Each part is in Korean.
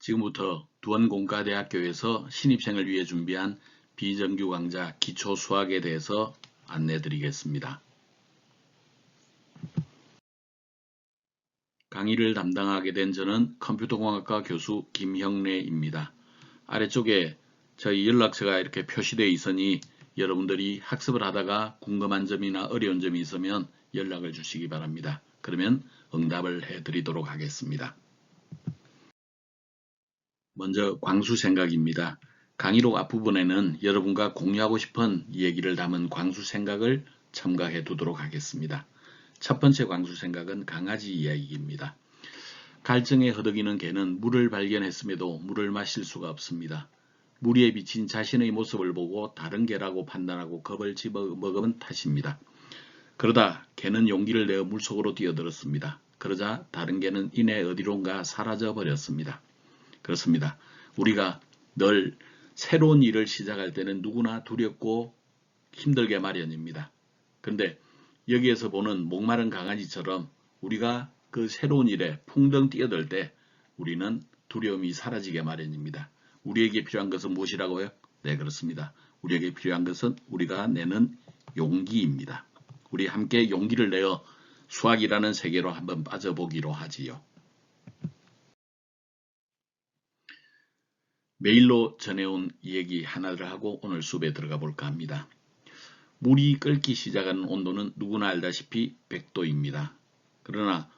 지금부터 두원공과대학교에서 신입생을 위해 준비한 비정규 강좌 기초 수학에 대해서 안내 드리겠습니다. 강의를 담당하게 된 저는 컴퓨터공학과 교수 김형래입니다. 아래쪽에 저희 연락처가 이렇게 표시되어 있으니 여러분들이 학습을 하다가 궁금한 점이나 어려운 점이 있으면 연락을 주시기 바랍니다. 그러면 응답을 해드리도록 하겠습니다. 먼저 광수생각입니다. 강의록 앞부분에는 여러분과 공유하고 싶은 얘기를 담은 광수생각을 첨가해 두도록 하겠습니다. 첫 번째 광수생각은 강아지 이야기입니다. 갈증에 허덕이는 개는 물을 발견했음에도 물을 마실 수가 없습니다. 물 위에 비친 자신의 모습을 보고 다른 개라고 판단하고 겁을 집어먹은 탓입니다. 그러다 개는 용기를 내어 물속으로 뛰어들었습니다. 그러자 다른 개는 이내 어디론가 사라져 버렸습니다. 그렇습니다. 우리가 늘 새로운 일을 시작할 때는 누구나 두렵고 힘들게 마련입니다. 그런데 여기에서 보는 목마른 강아지처럼 우리가 그 새로운 일에 풍덩 뛰어들 때 우리는 두려움이 사라지게 마련입니다. 우리에게 필요한 것은 무엇이라고요? 네, 그렇습니다. 우리에게 필요한 것은 우리가 내는 용기입니다. 우리 함께 용기를 내어 수학이라는 세계로 한번 빠져보기로 하지요. 메일로 전해온 얘기 하나를 하고 오늘 수업에 들어가 볼까 합니다. 물이 끓기 시작하는 온도는 누구나 알다시피 100도입니다. 그러나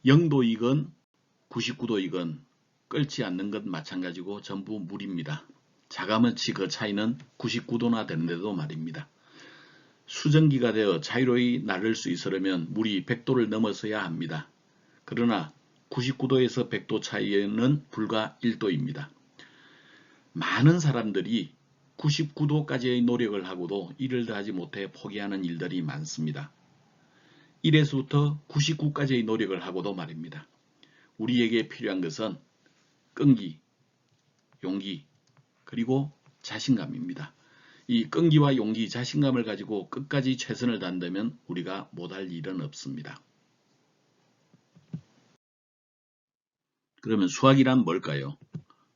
0도이건 99도이건 끓지 않는 것 마찬가지고 전부 물입니다. 자가마치 그 차이는 99도나 되는데도 말입니다. 수증기가 되어 자유로이 나를 수 있으려면 물이 100도를 넘어서야 합니다. 그러나 99도에서 100도 차이는 불과 1도입니다. 많은 사람들이 99도까지의 노력을 하고도 이를 다하지 못해 포기하는 일들이 많습니다. 1에서부터 99까지의 노력을 하고도 말입니다. 우리에게 필요한 것은 끈기, 용기, 그리고 자신감입니다. 이 끈기와 용기, 자신감을 가지고 끝까지 최선을 다한다면 우리가 못할 일은 없습니다. 그러면 수학이란 뭘까요?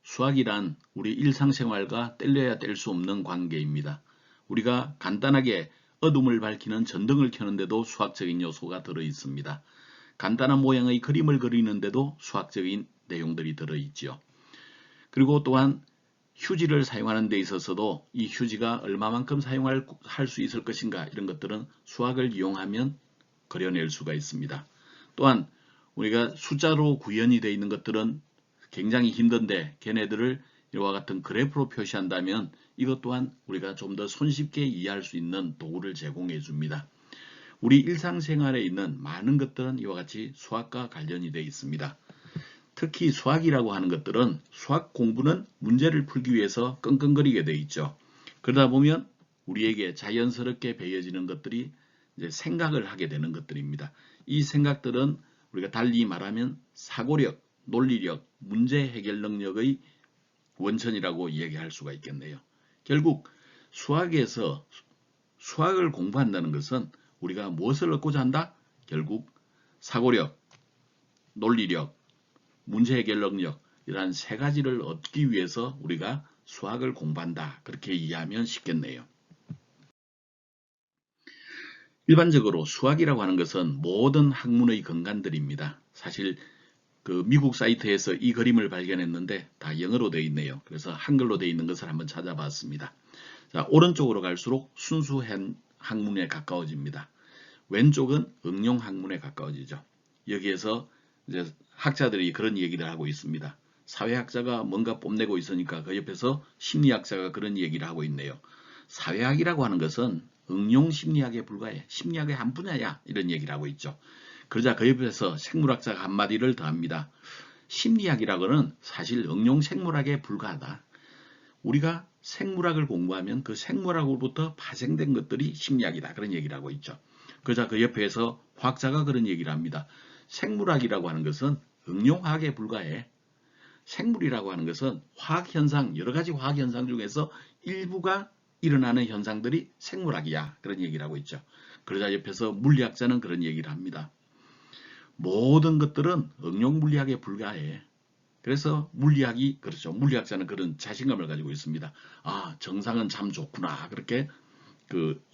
수학이란 우리 일상생활과 뗄래야 뗄 수 없는 관계입니다. 우리가 간단하게 어둠을 밝히는 전등을 켜는데도 수학적인 요소가 들어있습니다. 간단한 모양의 그림을 그리는데도 수학적인 내용들이 들어있죠. 그리고 또한 휴지를 사용하는 데 있어서도 이 휴지가 얼마만큼 사용할 수 있을 것인가 이런 것들은 수학을 이용하면 그려낼 수가 있습니다. 또한 우리가 숫자로 구현이 되어 있는 것들은 굉장히 힘든데 걔네들을 이와 같은 그래프로 표시한다면 이것 또한 우리가 좀 더 손쉽게 이해할 수 있는 도구를 제공해 줍니다. 우리 일상생활에 있는 많은 것들은 이와 같이 수학과 관련이 되어 있습니다. 특히 수학이라고 하는 것들은 수학 공부는 문제를 풀기 위해서 끙끙거리게 되어 있죠. 그러다 보면 우리에게 자연스럽게 배워지는 것들이 이제 생각을 하게 되는 것들입니다. 이 생각들은 우리가 달리 말하면 사고력, 논리력, 문제 해결 능력의 원천이라고 이야기할 수가 있겠네요. 결국 수학에서 수학을 공부한다는 것은 우리가 무엇을 얻고자 한다? 결국 사고력, 논리력, 문제 해결 능력 이러한 세 가지를 얻기 위해서 우리가 수학을 공부한다. 그렇게 이해하면 쉽겠네요. 일반적으로 수학이라고 하는 것은 모든 학문의 근간들입니다. 사실 그 미국 사이트에서 이 그림을 발견했는데 다 영어로 되어 있네요. 그래서 한글로 되어 있는 것을 한번 찾아봤습니다. 자, 오른쪽으로 갈수록 순수 학문에 가까워집니다. 왼쪽은 응용 학문에 가까워지죠. 여기에서 이제 학자들이 그런 얘기를 하고 있습니다. 사회학자가 뭔가 뽐내고 있으니까 그 옆에서 심리학자가 그런 얘기를 하고 있네요. 사회학이라고 하는 것은 응용 심리학에 불과해. 심리학의 한 분야야. 이런 얘기를 하고 있죠. 그러자 그 옆에서 생물학자가 한마디를 더합니다. 심리학이라고는 사실 응용 생물학에 불과하다. 우리가 생물학을 공부하면 그 생물학으로부터 파생된 것들이 심리학이다. 그런 얘기를 하고 있죠. 그러자 그 옆에서 화학자가 그런 얘기를 합니다. 생물학이라고 하는 것은 응용화학에 불과해. 생물이라고 하는 것은 화학현상, 여러 가지 화학현상 중에서 일부가 일어나는 현상들이 생물학이야. 그런 얘기를 하고 있죠. 그러자 옆에서 물리학자는 그런 얘기를 합니다. 모든 것들은 응용 물리학에 불과해. 그래서 물리학이 그렇죠. 물리학자는 그런 자신감을 가지고 있습니다. 아, 정상은 참 좋구나. 그렇게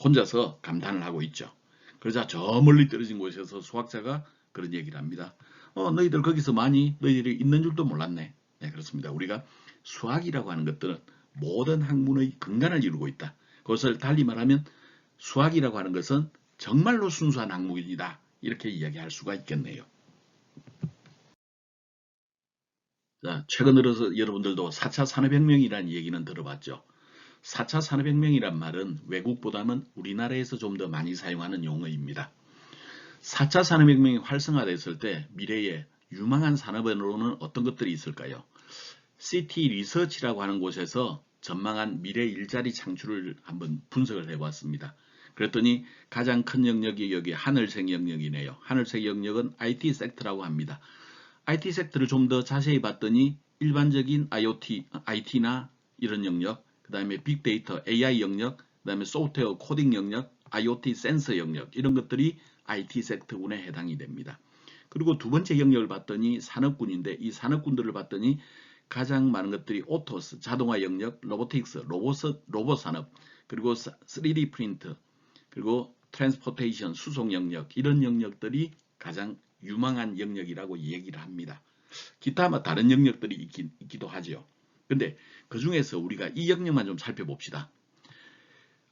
혼자서 감탄을 하고 있죠. 그러자 저 멀리 떨어진 곳에서 수학자가 그런 얘기를 합니다. 너희들 거기서 너희들이 있는 줄도 몰랐네. 네, 그렇습니다. 우리가 수학이라고 하는 것들은 모든 학문의 근간을 이루고 있다. 그것을 달리 말하면 수학이라고 하는 것은 정말로 순수한 학문이다. 이렇게 이야기할 수가 있겠네요. 자, 최근 들어서 여러분들도 4차 산업혁명이라는 얘기는 들어봤죠. 4차 산업혁명이란 말은 외국보다는 우리나라에서 좀 더 많이 사용하는 용어입니다. 4차 산업혁명이 활성화됐을 때 미래에 유망한 산업으로는 어떤 것들이 있을까요? CT 리서치라고 하는 곳에서 전망한 미래 일자리 창출을 한번 분석을 해봤습니다. 그랬더니 가장 큰 영역이 여기 하늘색 영역이네요. 하늘색 영역은 IT 섹터라고 합니다. IT 섹터를 좀 더 자세히 봤더니 일반적인 IoT, IT나 이런 영역, 그 다음에 빅데이터, AI 영역, 그 다음에 소프트웨어 코딩 영역, IoT 센서 영역 이런 것들이 IT 섹터군에 해당이 됩니다. 그리고 두 번째 영역을 봤더니 산업군인데 이 산업군들을 봤더니 가장 많은 것들이 오토스, 자동화 영역, 로보틱스, 로봇 산업, 그리고 3D 프린트, 그리고 트랜스포테이션, 수송 영역 이런 영역들이 가장 유망한 영역이라고 얘기를 합니다. 기타 다른 영역들이 있기도 하죠. 근데 그 중에서 우리가 이 영역만 좀 살펴봅시다.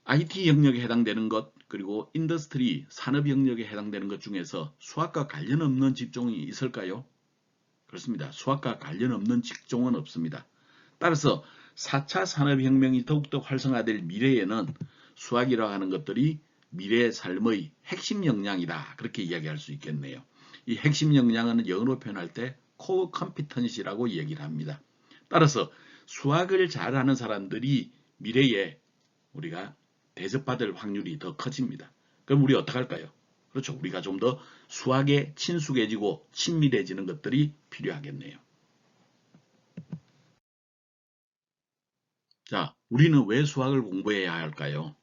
IT 영역에 해당되는 것 그리고 인더스트리, 산업 영역에 해당되는 것 중에서 수학과 관련 없는 직종이 있을까요? 그렇습니다. 수학과 관련 없는 직종은 없습니다. 따라서 4차 산업혁명이 더욱더 활성화될 미래에는 수학이라고 하는 것들이 미래의 삶의 핵심 역량이다. 그렇게 이야기할 수 있겠네요. 이 핵심 역량은 영어로 표현할 때 core competency라고 얘기를 합니다. 따라서 수학을 잘하는 사람들이 미래에 우리가 대접받을 확률이 더 커집니다. 그럼 우리 어떻게 할까요? 그렇죠. 우리가 좀 더 수학에 친숙해지고 친밀해지는 것들이 필요하겠네요. 자, 우리는 왜 수학을 공부해야 할까요?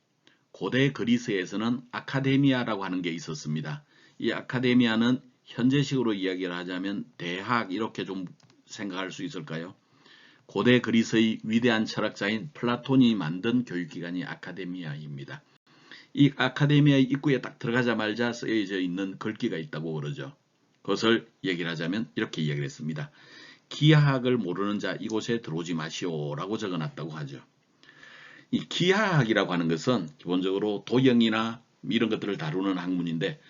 고대 그리스에서는 아카데미아라고 하는 게 있었습니다. 이 아카데미아는 현재식으로 이야기를 하자면 대학 이렇게 좀 생각할 수 있을까요? 고대 그리스의 위대한 철학자인 플라톤이 만든 교육기관이 아카데미아입니다. 이 아카데미아의 입구에 딱 들어가자마자 쓰여져 있는 글귀가 있다고 그러죠. 그것을 얘기를 하자면 이렇게 이야기를 했습니다. 기하학을 모르는 자 이곳에 들어오지 마시오라고 적어놨다고 하죠. 이 기하학이라고 하는 것은 기본적으로 도형이나 이런 것들을 다루는 학문인데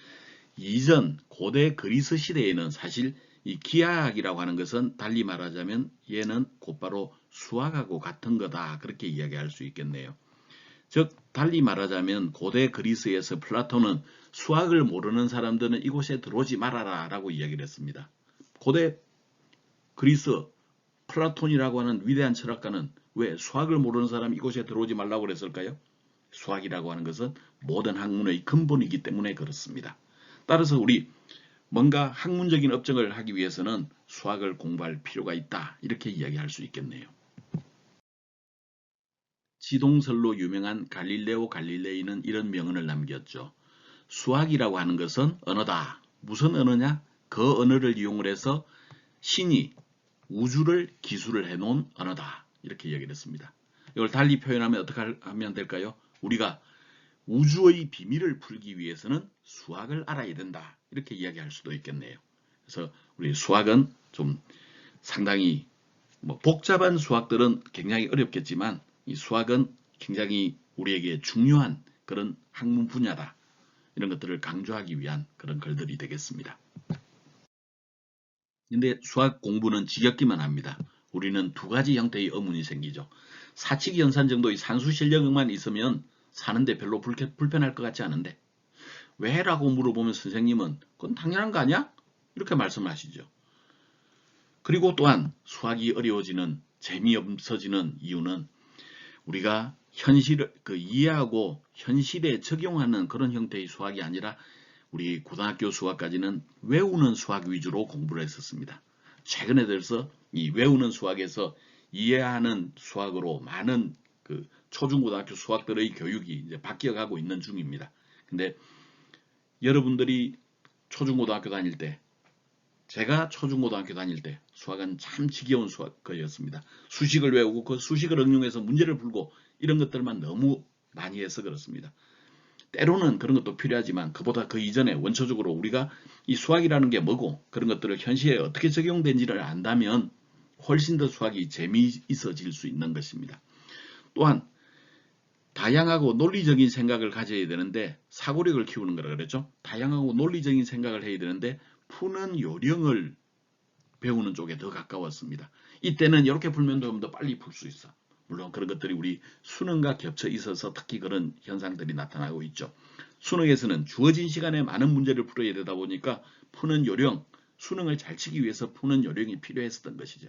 이전 고대 그리스 시대에는 사실 이 기하학이라고 하는 것은 달리 말하자면 얘는 곧바로 수학하고 같은 거다 그렇게 이야기할 수 있겠네요. 즉 달리 말하자면 고대 그리스에서 플라톤은 수학을 모르는 사람들은 이곳에 들어오지 말아라 라고 이야기를 했습니다. 고대 그리스 플라톤이라고 하는 위대한 철학가는 왜 수학을 모르는 사람 이곳에 들어오지 말라고 그랬을까요? 수학이라고 하는 것은 모든 학문의 근본이기 때문에 그렇습니다. 따라서 우리 뭔가 학문적인 업적을 하기 위해서는 수학을 공부할 필요가 있다 이렇게 이야기할 수 있겠네요. 지동설로 유명한 갈릴레오 갈릴레이는 이런 명언을 남겼죠. 수학이라고 하는 것은 언어다. 무슨 언어냐? 그 언어를 이용을 해서 신이 우주를 기술을 해놓은 언어다. 이렇게 이야기를 했습니다. 이걸 달리 표현하면 어떻게 하면 될까요? 우리가 우주의 비밀을 풀기 위해서는 수학을 알아야 된다. 이렇게 이야기할 수도 있겠네요. 그래서 우리 수학은 좀 상당히 복잡한 수학들은 굉장히 어렵겠지만 이 수학은 굉장히 우리에게 중요한 그런 학문 분야다. 이런 것들을 강조하기 위한 그런 글들이 되겠습니다. 근데 수학 공부는 지겹기만 합니다. 우리는 두 가지 형태의 의문이 생기죠. 사칙 연산 정도의 산수 실력만 있으면 사는데 별로 불편할 것 같지 않은데 왜? 라고 물어보면 선생님은 그건 당연한 거 아니야? 이렇게 말씀하시죠. 그리고 또한 수학이 어려워지는 재미없어지는 이유는 우리가 현실을 이해하고 현실에 적용하는 그런 형태의 수학이 아니라 우리 고등학교 수학까지는 외우는 수학 위주로 공부를 했었습니다. 최근에 들어서 이 외우는 수학에서 이해하는 수학으로 많은 초중고등학교 수학들의 교육이 이제 바뀌어가고 있는 중입니다. 근데 여러분들이 초중고등학교 다닐 때 제가 초중고등학교 다닐 때 수학은 참 지겨운 수학이었습니다. 수식을 외우고 그 수식을 응용해서 문제를 풀고 이런 것들만 너무 많이 해서 그렇습니다. 때로는 그런 것도 필요하지만 그보다 그 이전에 원초적으로 우리가 이 수학이라는 게 뭐고 그런 것들을 현실에 어떻게 적용된지를 안다면 훨씬 더 수학이 재미있어질 수 있는 것입니다. 또한 다양하고 논리적인 생각을 가져야 되는데 사고력을 키우는 거라 그랬죠. 다양하고 논리적인 생각을 해야 되는데 푸는 요령을 배우는 쪽에 더 가까웠습니다. 이때는 이렇게 풀면 좀 더 빨리 풀 수 있어. 물론 그런 것들이 우리 수능과 겹쳐 있어서 특히 그런 현상들이 나타나고 있죠. 수능에서는 주어진 시간에 많은 문제를 풀어야 되다 보니까 푸는 요령, 수능을 잘 치기 위해서 푸는 요령이 필요했었던 것이죠.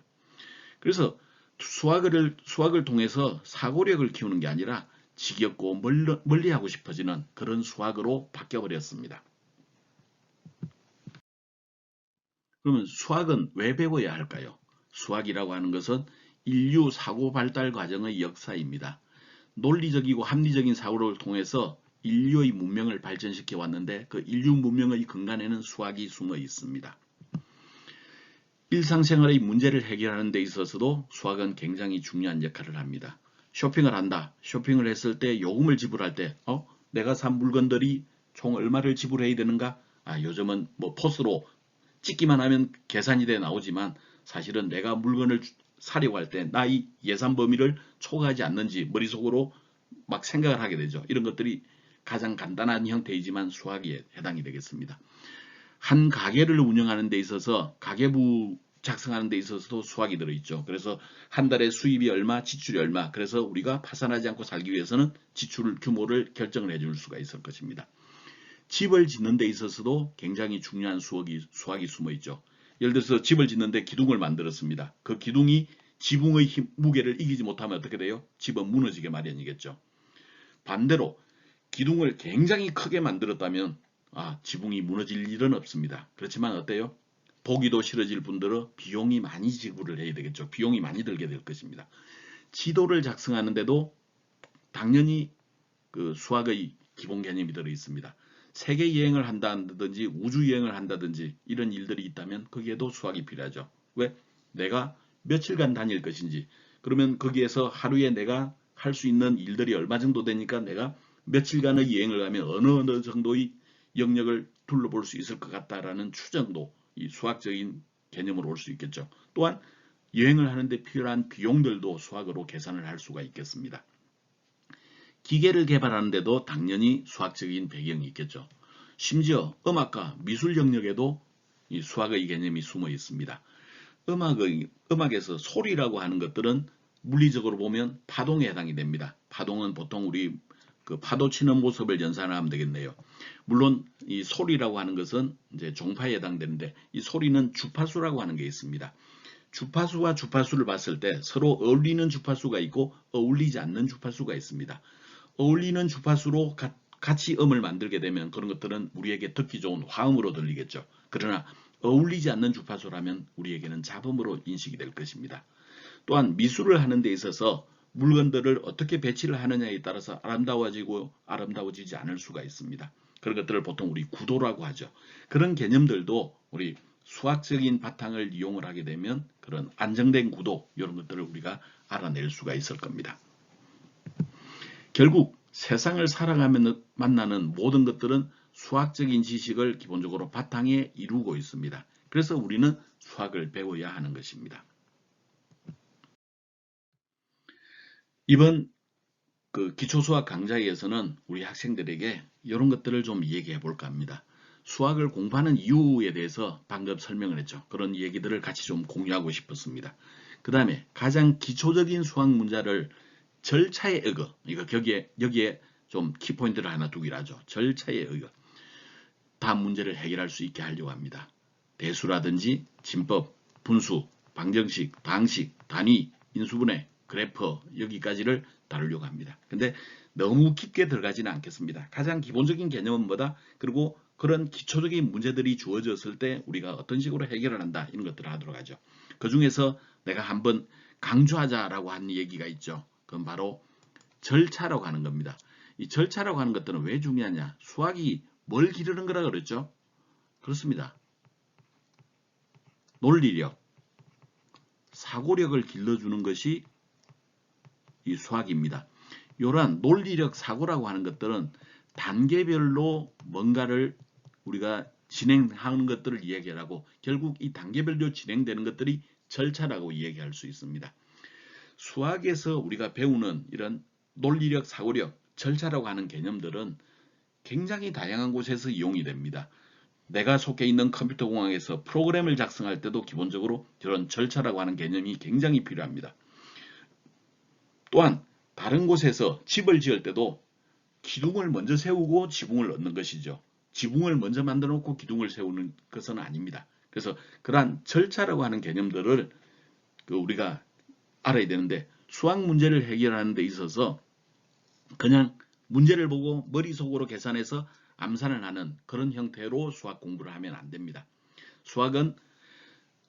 그래서 수학을 통해서 사고력을 키우는 게 아니라 지겹고 멀리하고 싶어지는 그런 수학으로 바뀌어버렸습니다. 그러면 수학은 왜 배워야 할까요? 수학이라고 하는 것은 인류 사고 발달 과정의 역사입니다. 논리적이고 합리적인 사고를 통해서 인류의 문명을 발전시켜 왔는데 그 인류 문명의 근간에는 수학이 숨어 있습니다. 일상생활의 문제를 해결하는 데 있어서도 수학은 굉장히 중요한 역할을 합니다. 쇼핑을 한다. 쇼핑을 했을 때 요금을 지불할 때 내가 산 물건들이 총 얼마를 지불해야 되는가? 요즘은 뭐 포스로 찍기만 하면 계산이 돼 나오지만 사실은 내가 물건을 사려고 할 때 나의 예산 범위를 초과하지 않는지 머릿속으로 막 생각을 하게 되죠. 이런 것들이 가장 간단한 형태이지만 수학에 해당이 되겠습니다. 한 가게를 운영하는 데 있어서 가계부 작성하는 데 있어서도 수학이 들어있죠. 그래서 한 달에 수입이 얼마, 지출이 얼마. 그래서 우리가 파산하지 않고 살기 위해서는 지출 규모를 결정을 해줄 수가 있을 것입니다. 집을 짓는 데 있어서도 굉장히 중요한 수학이 숨어 있죠. 예를 들어서 집을 짓는데 기둥을 만들었습니다. 그 기둥이 지붕의 무게를 이기지 못하면 어떻게 돼요? 집은 무너지게 마련이겠죠. 반대로 기둥을 굉장히 크게 만들었다면 지붕이 무너질 일은 없습니다. 그렇지만 어때요? 보기도 싫어질 분들은 비용이 많이 지불을 해야 되겠죠. 비용이 많이 들게 될 것입니다. 지도를 작성하는데도 당연히 그 수학의 기본 개념이 들어 있습니다. 세계 여행을 한다든지 우주 여행을 한다든지 이런 일들이 있다면 거기에도 수학이 필요하죠. 왜? 내가 며칠간 다닐 것인지 그러면 거기에서 하루에 내가 할 수 있는 일들이 얼마 정도 되니까 내가 며칠간의 여행을 가면 어느 정도의 영역을 둘러볼 수 있을 것 같다라는 추정도 이 수학적인 개념으로 올 수 있겠죠. 또한 여행을 하는데 필요한 비용들도 수학으로 계산을 할 수가 있겠습니다. 기계를 개발하는데도 당연히 수학적인 배경이 있겠죠. 심지어 음악과 미술 영역에도 이 수학의 개념이 숨어 있습니다. 음악에서 소리라고 하는 것들은 물리적으로 보면 파동에 해당이 됩니다. 파동은 보통 우리 그 파도 치는 모습을 연상하면 되겠네요. 물론 이 소리라고 하는 것은 이제 종파에 해당되는데 이 소리는 주파수라고 하는 게 있습니다. 주파수와 주파수를 봤을 때 서로 어울리는 주파수가 있고 어울리지 않는 주파수가 있습니다. 어울리는 주파수로 같이 음을 만들게 되면 그런 것들은 우리에게 듣기 좋은 화음으로 들리겠죠. 그러나 어울리지 않는 주파수라면 우리에게는 잡음으로 인식이 될 것입니다. 또한 미술을 하는 데 있어서 물건들을 어떻게 배치를 하느냐에 따라서 아름다워지고 아름다워지지 않을 수가 있습니다. 그런 것들을 보통 우리 구도라고 하죠. 그런 개념들도 우리 수학적인 바탕을 이용을 하게 되면 그런 안정된 구도 이런 것들을 우리가 알아낼 수가 있을 겁니다. 결국 세상을 살아가며 만나는 모든 것들은 수학적인 지식을 기본적으로 바탕에 이루고 있습니다. 그래서 우리는 수학을 배워야 하는 것입니다. 이번 그 기초수학 강좌에서는 우리 학생들에게 이런 것들을 좀 얘기해 볼까 합니다. 수학을 공부하는 이유에 대해서 방금 설명을 했죠. 그런 얘기들을 같이 좀 공유하고 싶었습니다. 그 다음에 가장 기초적인 수학 문제를 절차에 의거, 이거 여기에 좀 키포인트를 하나 두기로 하죠. 절차에 의거. 다음 문제를 해결할 수 있게 하려고 합니다. 대수라든지 진법, 분수, 방정식, 방식, 단위, 인수분해, 그래프 여기까지를 다루려고 합니다. 근데 너무 깊게 들어가지는 않겠습니다. 가장 기본적인 개념은 뭐다? 그리고 그런 기초적인 문제들이 주어졌을 때 우리가 어떤 식으로 해결을 한다 이런 것들을 하도록 하죠. 그 중에서 내가 한번 강조하자라고 한 얘기가 있죠. 그건 바로 절차라고 하는 겁니다. 이 절차라고 하는 것들은 왜 중요하냐? 수학이 뭘 기르는 거라 그랬죠? 그렇습니다. 논리력, 사고력을 길러주는 것이 이 수학입니다. 이러한 논리력, 사고라고 하는 것들은 단계별로 뭔가를 우리가 진행하는 것들을 이야기하고 결국 이 단계별로 진행되는 것들이 절차라고 이야기할 수 있습니다. 수학에서 우리가 배우는 이런 논리력, 사고력, 절차라고 하는 개념들은 굉장히 다양한 곳에서 이용이 됩니다. 내가 속해 있는 컴퓨터 공학에서 프로그램을 작성할 때도 기본적으로 이런 절차라고 하는 개념이 굉장히 필요합니다. 또한 다른 곳에서 집을 지을 때도 기둥을 먼저 세우고 지붕을 얻는 것이죠. 지붕을 먼저 만들어 놓고 기둥을 세우는 것은 아닙니다. 그래서 그러한 절차라고 하는 개념들을 우리가 알아야 되는데 수학 문제를 해결하는 데 있어서 그냥 문제를 보고 머릿속으로 계산해서 암산을 하는 그런 형태로 수학 공부를 하면 안 됩니다. 수학은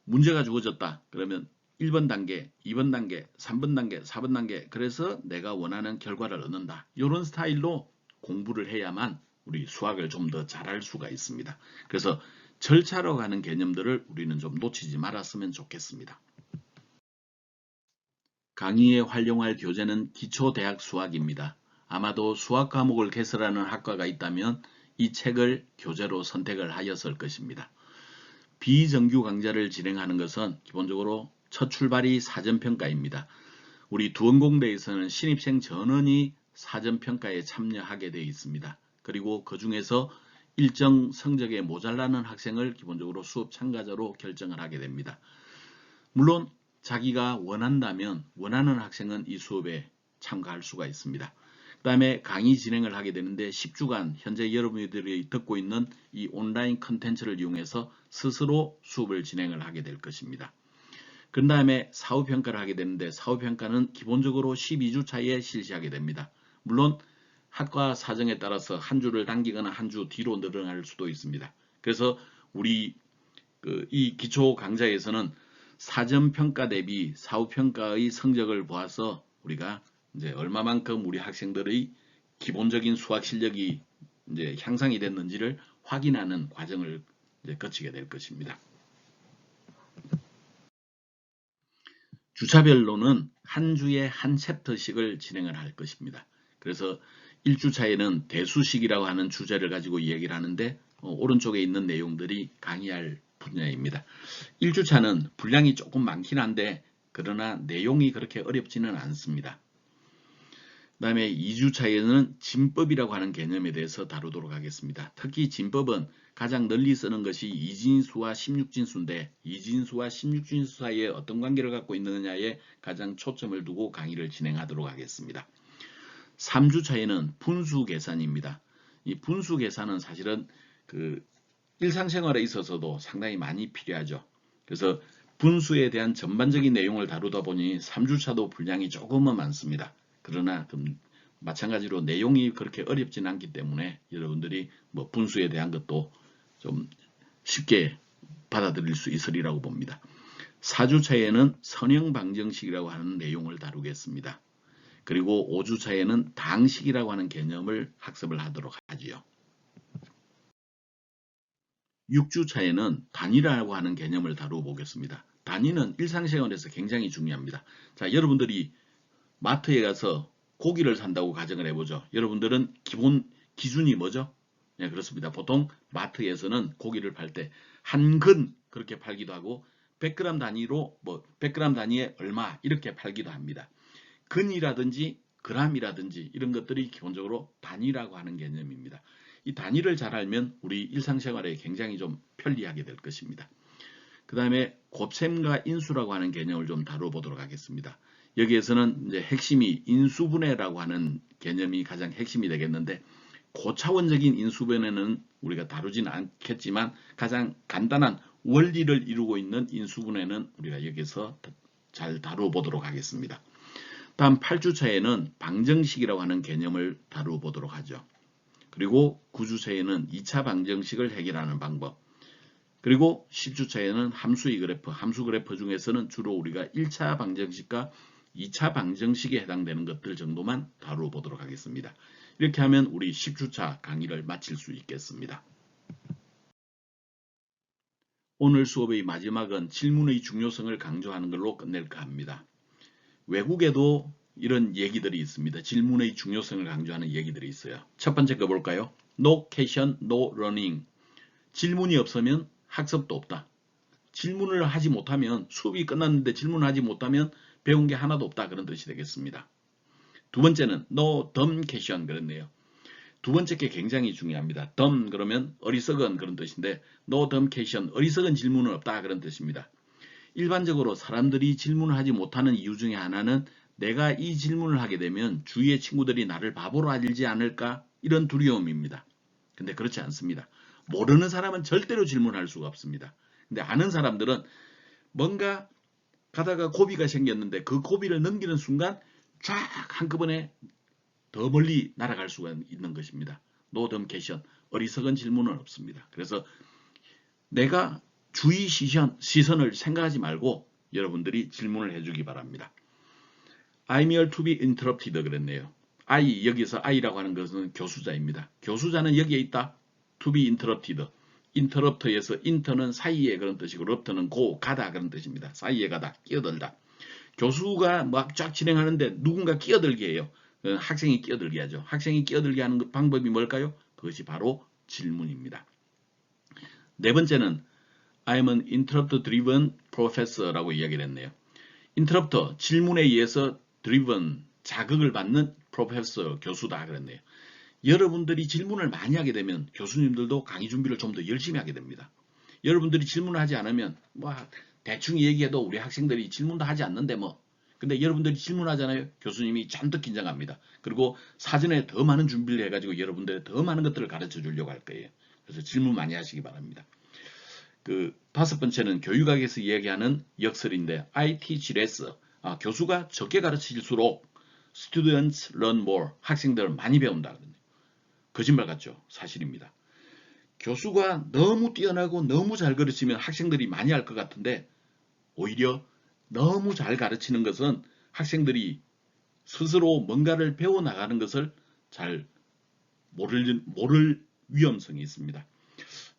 문제가 주어졌다. 그러면 1번 단계, 2번 단계, 3번 단계, 4번 단계 그래서 내가 원하는 결과를 얻는다. 이런 스타일로 공부를 해야만 우리 수학을 좀 더 잘할 수가 있습니다. 그래서 절차로 가는 개념들을 우리는 좀 놓치지 말았으면 좋겠습니다. 강의에 활용할 교재는 기초대학 수학입니다. 아마도 수학 과목을 개설하는 학과가 있다면 이 책을 교재로 선택을 하였을 것입니다. 비정규 강좌를 진행하는 것은 기본적으로 첫 출발이 사전평가입니다. 우리 두원공대에서는 신입생 전원이 사전평가에 참여하게 되어 있습니다. 그리고 그 중에서 일정 성적에 모자라는 학생을 기본적으로 수업 참가자로 결정을 하게 됩니다. 물론 자기가 원한다면 원하는 학생은 이 수업에 참가할 수가 있습니다. 그 다음에 강의 진행을 하게 되는데 10주간 현재 여러분들이 듣고 있는 이 온라인 컨텐츠를 이용해서 스스로 수업을 진행을 하게 될 것입니다. 그 다음에 사후평가를 하게 되는데 사후평가는 기본적으로 12주 차에 실시하게 됩니다. 물론 학과 사정에 따라서 한 주를 당기거나 한 주 뒤로 늘어날 수도 있습니다. 그래서 우리 이 기초 강좌에서는 사전평가 대비 사후평가의 성적을 보아서 우리가 이제 얼마만큼 우리 학생들의 기본적인 수학 실력이 이제 향상이 됐는지를 확인하는 과정을 이제 거치게 될 것입니다. 주차별로는 한 주에 한 챕터씩을 진행을 할 것입니다. 그래서 1주차에는 대수식이라고 하는 주제를 가지고 이야기를 하는데 오른쪽에 있는 내용들이 강의할 분야입니다. 1주차는 분량이 조금 많긴 한데 그러나 내용이 그렇게 어렵지는 않습니다. 그 다음에 2주차에는 진법이라고 하는 개념에 대해서 다루도록 하겠습니다. 특히 진법은 가장 널리 쓰는 것이 이진수와 16진수인데 이진수와 16진수 사이에 어떤 관계를 갖고 있느냐에 가장 초점을 두고 강의를 진행하도록 하겠습니다. 3주차에는 분수 계산입니다. 이 분수 계산은 사실은 일상생활에 있어서도 상당히 많이 필요하죠. 그래서 분수에 대한 전반적인 내용을 다루다 보니 3주차도 분량이 조금은 많습니다. 그러나 마찬가지로 내용이 그렇게 어렵진 않기 때문에 여러분들이 분수에 대한 것도 좀 쉽게 받아들일 수 있으리라고 봅니다. 4주차에는 선형방정식이라고 하는 내용을 다루겠습니다. 그리고 5주차에는 당식이라고 하는 개념을 학습을 하도록 하지요. 6주차에는 단위라고 하는 개념을 다루어 보겠습니다. 단위는 일상생활에서 굉장히 중요합니다. 자, 여러분들이 마트에 가서 고기를 산다고 가정을 해보죠. 여러분들은 기본 기준이 뭐죠? 네, 그렇습니다. 보통 마트에서는 고기를 팔 때 한 근 그렇게 팔기도 하고 100g 단위로 100g 단위에 얼마 이렇게 팔기도 합니다. 근이라든지 g이라든지 이런 것들이 기본적으로 단위라고 하는 개념입니다. 이 단위를 잘 알면 우리 일상생활에 굉장히 좀 편리하게 될 것입니다. 그 다음에 곱셈과 인수라고 하는 개념을 좀 다뤄보도록 하겠습니다. 여기에서는 이제 핵심이 인수분해라고 하는 개념이 가장 핵심이 되겠는데 고차원적인 인수분해는 우리가 다루지는 않겠지만 가장 간단한 원리를 이루고 있는 인수분해는 우리가 여기서 잘 다뤄보도록 하겠습니다. 다음 8주차에는 방정식이라고 하는 개념을 다뤄보도록 하죠. 그리고 9주차에는 2차 방정식을 해결하는 방법, 그리고 10주차에는 함수의 그래프, 함수 그래프 중에서는 주로 우리가 1차 방정식과 2차 방정식에 해당되는 것들 정도만 다루어 보도록 하겠습니다. 이렇게 하면 우리 10주차 강의를 마칠 수 있겠습니다. 오늘 수업의 마지막은 질문의 중요성을 강조하는 걸로 끝낼까 합니다. 외국에도 이런 얘기들이 있습니다. 질문의 중요성을 강조하는 얘기들이 있어요. 첫 번째 거 볼까요? No question, no learning. 질문이 없으면 학습도 없다. 질문을 하지 못하면 수업이 끝났는데 질문을 하지 못하면 배운 게 하나도 없다. 그런 뜻이 되겠습니다. 두 번째는 no dumb question 그랬네요. 두 번째 게 굉장히 중요합니다. dumb 그러면 어리석은 그런 뜻인데 no dumb question 어리석은 질문은 없다 그런 뜻입니다. 일반적으로 사람들이 질문을 하지 못하는 이유 중에 하나는 내가 이 질문을 하게 되면 주위의 친구들이 나를 바보로 알지 않을까 이런 두려움입니다. 근데 그렇지 않습니다. 모르는 사람은 절대로 질문할 수가 없습니다. 근데 아는 사람들은 뭔가 가다가 고비가 생겼는데 그 고비를 넘기는 순간 쫙 한꺼번에 더 멀리 날아갈 수가 있는 것입니다. No dumb question 어리석은 질문은 없습니다. 그래서 내가 주의 시선을 생각하지 말고 여러분들이 질문을 해주기 바랍니다. I'm here to be interrupted 그랬네요. I 여기서 I라고 하는 것은 교수자입니다. 교수자는 여기에 있다. To be interrupted. interrupt에서 inter는 사이에 그런 뜻이고 rupt는 가다 그런 뜻입니다. 사이에 가다, 끼어들다. 교수가 막 쫙 진행하는데 누군가 끼어들게 해요. 학생이 끼어들게 하죠. 학생이 끼어들게 하는 방법이 뭘까요? 그것이 바로 질문입니다. 네 번째는 I'm an interrupt driven professor라고 이야기를 했네요. interrupt, 질문에 의해서 driven, 자극을 받는 professor, 교수다 그랬네요. 여러분들이 질문을 많이 하게 되면 교수님들도 강의 준비를 좀 더 열심히 하게 됩니다. 여러분들이 질문을 하지 않으면 뭐 대충 얘기해도 우리 학생들이 질문도 하지 않는데 뭐 근데 여러분들이 질문하잖아요. 교수님이 잔뜩 긴장합니다. 그리고 사전에 더 많은 준비를 해가지고 여러분들의 더 많은 것들을 가르쳐 주려고 할 거예요. 그래서 질문 많이 하시기 바랍니다. 다섯 번째는 교육학에서 이야기하는 역설인데 I teach less. 교수가 적게 가르칠수록 students learn more. 학생들은 많이 배운다. 거짓말 같죠? 사실입니다. 교수가 너무 뛰어나고 너무 잘 가르치면 학생들이 많이 할 것 같은데 오히려 너무 잘 가르치는 것은 학생들이 스스로 뭔가를 배워나가는 것을 잘 모를 위험성이 있습니다.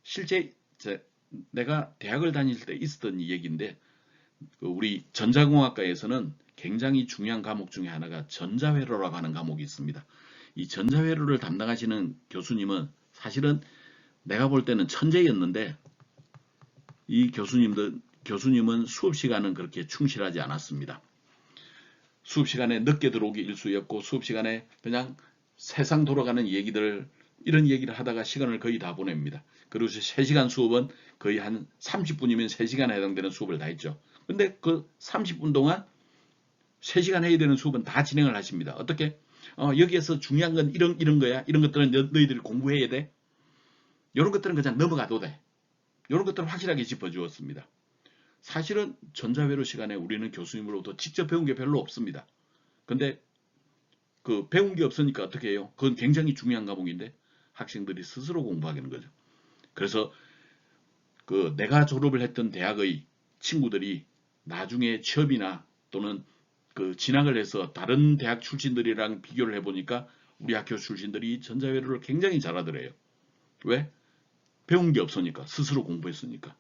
실제 내가 대학을 다닐 때 있었던 얘기인데 우리 전자공학과에서는 굉장히 중요한 과목 중에 하나가 전자회로라고 하는 과목이 있습니다. 이 전자회로를 담당하시는 교수님은 사실은 내가 볼 때는 천재였는데 이 교수님은 수업 시간은 그렇게 충실하지 않았습니다. 수업 시간에 늦게 들어오기 일쑤였고 수업 시간에 그냥 세상 돌아가는 얘기들 이런 얘기를 하다가 시간을 거의 다 보냅니다. 그리고 3시간 수업은 거의 한 30분이면 3시간에 해당되는 수업을 다 했죠. 근데 그 30분 동안 3시간 해야 되는 수업은 다 진행을 하십니다. 어떻게? 여기에서 중요한 건 이런 거야. 이런 것들은 너희들이 공부해야 돼. 이런 것들은 그냥 넘어가도 돼. 이런 것들은 확실하게 짚어주었습니다. 사실은 전자회로 시간에 우리는 교수님으로부터 직접 배운 게 별로 없습니다. 근데 그 배운 게 없으니까 어떻게 해요? 그건 굉장히 중요한 과목인데 학생들이 스스로 공부하는 거죠. 그래서 내가 졸업을 했던 대학의 친구들이 나중에 취업이나 또는 진학을 해서 다른 대학 출신들이랑 비교를 해보니까 우리 학교 출신들이 전자회로를 굉장히 잘하더래요. 왜? 배운 게 없으니까. 스스로 공부했으니까.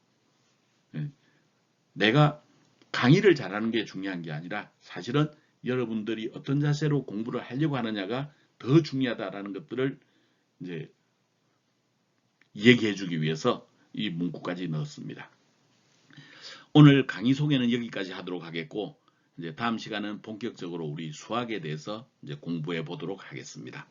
내가 강의를 잘하는 게 중요한 게 아니라 사실은 여러분들이 어떤 자세로 공부를 하려고 하느냐가 더 중요하다라는 것들을 이제 얘기해 주기 위해서 이 문구까지 넣었습니다. 오늘 강의 소개는 여기까지 하도록 하겠고 이제 다음 시간은 본격적으로 우리 수학에 대해서 이제 공부해 보도록 하겠습니다.